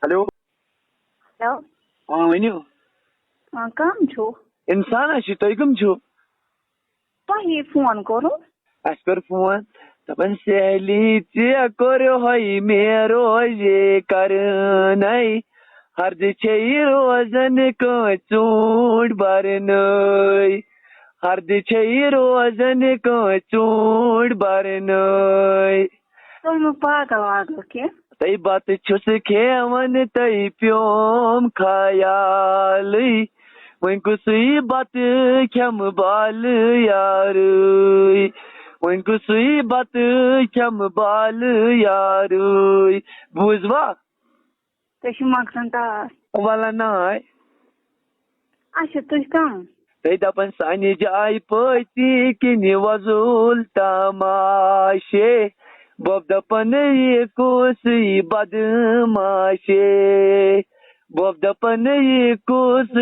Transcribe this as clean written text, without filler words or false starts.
hello hello ہاں ؤنِو کم چھو اِنسان چھِ تُہۍ کٕم چھِو تۄہہِ فون کوٚروٕ اَسہِ کوٚر فون دَپان سہلی ژےٚ کوٚرہوے مےٚ روزے کرنَے ہردٕ چھےٚ روزان کٲنٛسہِ ژوٗنٛٹھۍ برنَے ہردٕ چھےٚ روزان کٲنٛسہِ ژوٗنٛٹھۍ برنَے تُہۍ مہٕ پاگل واگل کیٚنٛہہ تۄہہِ بتہٕ چھُس کھٮ۪وان تۄہہِ پیوم خیالٕے وۄنۍ کُسُے بتہٕ کھٮ۪مہٕ بالہٕ یارٕے وۄنۍ کُسُے بتہٕ کھٮ۪مہٕ بالہٕ یارٕے بوٗزوا تُہۍ چھِو مۄخصر ٹاس وَلہٕ ناے اچھا تُہۍ کم تُہۍ دَپان سانہِ جایہِ پٲتی کِنہِ وۄزُل تماشے بب دَپان یہِ کُسٕے بدماشے بب دَپان یہِ کُسٕے